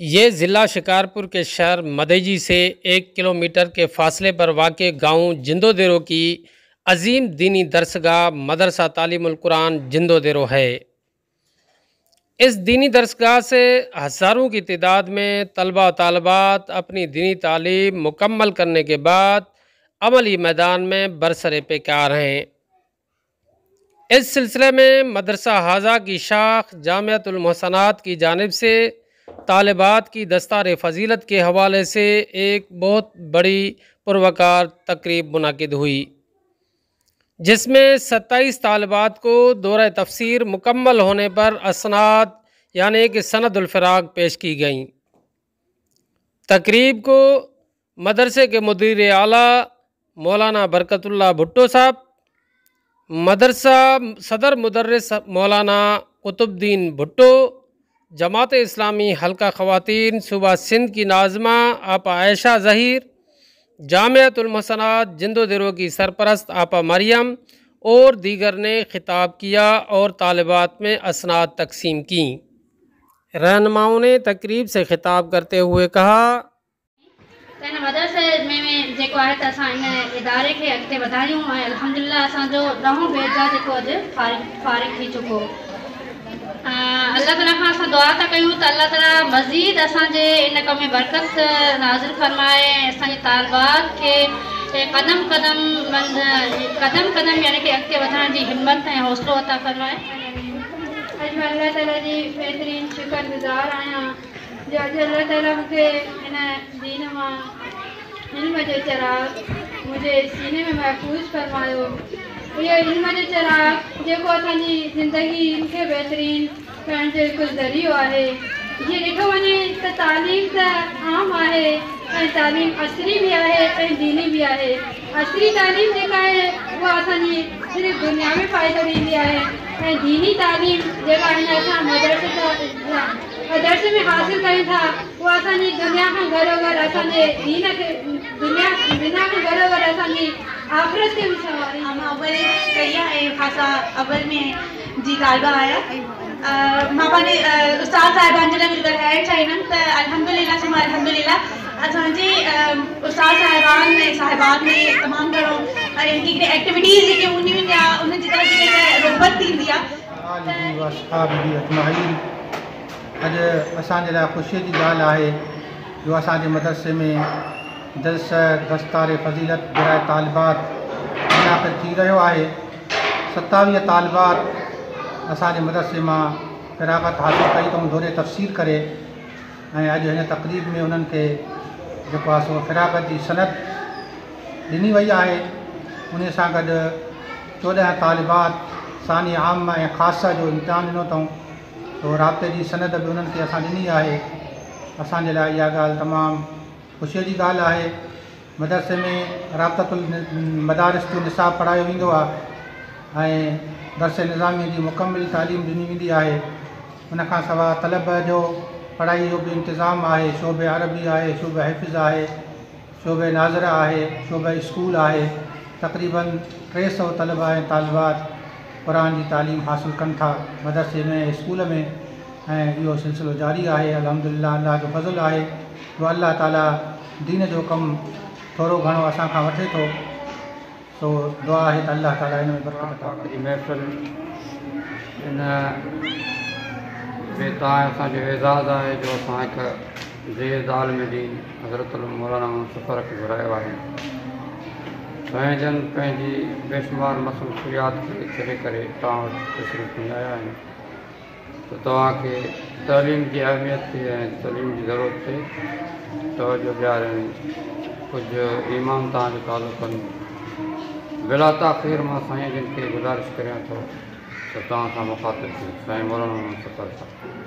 یہ ضلع شکارپور کے شہر مدیجی سے 1 کلومیٹر کے فاصلے پر واقع گاؤں جندو دیرو کی عظیم دینی درسگاہ مدرسہ تعلیم القرآن جندو دیرو ہے۔ اس دینی درسگاہ سے ہزاروں کی تعداد میں طلبہ و طالبات اپنی دینی تعلیم مکمل کرنے کے بعد عملی میدان میں برسر پیکار ہیں۔ اس سلسلے میں مدرسہ حاضہ کی شاخ جامعۃ المحسنات کی جانب سے طالبات کی دستار فضیلت کے حوالے سے ایک بہت بڑی پروقار تقریب منعقد ہوئی، جس میں 27 طالبات کو دورہ تفسیر مکمل ہونے پر اسناد یعنی کہ سند الفراغ پیش کی گئیں۔ تقریب کو مدرسے کے مدیر اعلیٰ مولانا برکت اللہ بھٹو صاحب، مدرسہ صدر مدرس مولانا قطب الدین بھٹو، جماعت اسلامی حلقہ خواتین صوبہ سندھ کی ناظمہ آپا عائشہ ظہیر، جامعۃ المحسنات جندو دیرو کی سرپرست آپا مریم اور دیگر نے خطاب کیا اور طالبات میں اسناد تقسیم کیں۔ رہنماؤں نے تقریب سے خطاب کرتے ہوئے کہا، مدرسے میں جیکو ہے تو اساں ان ادارے کے اگتے وधायूं ऐं अल्हम्दुलिल्लाह असांजो ॾहों बैच आहे जेको अॼु फारिग थी चुको। अल्लाह ताला खां असां दुआ था कयूं त अल्लाह ताला मज़ीद असांजे इन कम में बरकत नाज़िल फरमाए ऐं असांजे तालिबात खे कदम कदम यानी कि अॻिते वधण जी हिम्मत ऐं हौसलो अता फरमाए। अॼु मां अल्लाह ताला जी बहितरीन शुक्रगुज़ार आहियां जो अॼु अल्लाह ताला मूंखे इन दीन मां इल्म जो चिराग मुंहिंजे सीने में महफ़ूज़ फरमायो। इहो इल्म जो चिराग जेको असांजी ज़िंदगी खे बहितरीन करण जो हिकु ज़रियो आहे। जीअं ॾिठो वञे त तालीम त आम आहे ऐं तालीम असरी बि आहे ऐं दीनी बि आहे। असरी तालीम जेका आहे उहा असांजी सिर्फ़ु दुनियावी फ़ाइदो ॾींदी आहे ऐं दीनी तालीम जेका हिन असां मदरसे में हासिल कयूं था उहा असांजी दुनिया खां गॾोगॾु असांजे दीन खे दुनिया खां गॾोगॾु असांजी आख़िरत खे बि संवारी। अव्वल कया ऐं ख़ासा अव्वल में जी तालिबा आहियां। मां पंहिंजे उस्ताद साहिबान जे लाइ कुझु ॻाल्हाइणु चाहींदमि त अल्हम्दुलिल्लाह सुम्हा अल्हम्दुलिल्लाह असांजे उस्ताद साहिबान ऐं साहिबात में तमामु घणो हिकिड़ी एक्टिविटीज़ जेके हूंदियूं आहिनि या उन्हनि जी तरफ़ जेके रोबत थींदी आहे। अॼु असांजे लाइ ख़ुशीअ जी ॻाल्हि आहे जो असांजे मदरसे में दस्तार फज़ीलत बराए तालिबात मुनाक़िद थी रहियो आहे। 27 तालिबात असांजे मदरसे मां फ़िराग़त हासिल कई अथऊं दौरे तफ़सीर करे ऐं अॼु हिन तक़रीब में उन्हनि खे जेको आहे सो फ़िराग़त जी सनद ॾिनी वई आहे। उन सां गॾु 14 तालिबात सानी आम ऐं ख़ासा जो इम्तिहान ॾिनो अथऊं तो राब्ते जी सनद बि उन्हनि खे असां ॾिनी आहे। असांजे लाइ इहा ॻाल्हि तमामु ख़ुशीअ जी ॻाल्हि आहे। मदरसे में राब्तुल मदारिस जो निसाब पढ़ायो वेंदो आहे ऐं दर्स निज़ामी जी मुकमिल तालीम ॾिनी वेंदी आहे। उनखां सवाइ तलब जो पढ़ाई जो बि इंतिज़ाम आहे। शोबे अरबी आहे, शोबे हिफ़्ज़ आहे, शोबे नाज़िरा आहे, शोबे स्कूल आहे। तक़रीबन 300 तलबा ऐं तालिबात क़ुरान जी तालीम हासिल कनि था मदरसे में स्कूल में ऐं इहो सिलसिलो जारी आहे। अल्हम्दुलिल्लाह अल्लाह जो फज़ल आहे जो अल्लाह ताला दीन जो कमु थोरो घणो असांखां वठे थो। तो दुआ आहे त अल्लाह ताला हिन में बरकत अता करे। महफ़िल इन बेतां असांजो एज़ाज़ आहे जो असां हिकु ज़ेज़ आलिम दीन हज़रत मौलाना मुस्तफ़ा खे घुरायो आहे। पंहिंजनि पंहिंजी बेशुमार मसरूफ़ियात खे छॾे करे तव्हां वटि तशरीफ़ में आया आहिनि त तव्हांखे तालीम जी अहमियत ते ऐं तालीम जी ज़रूरत ते तवजो ॾियारणु कुझु ईमान तव्हांजो तालुक़नि बिला ताख़ीर मां साईं जिन खे गुज़ारिश करियां थो त तव्हां सां मुख़ातिब थियो। साईं मौलाना मुस्तफ़ा साहब।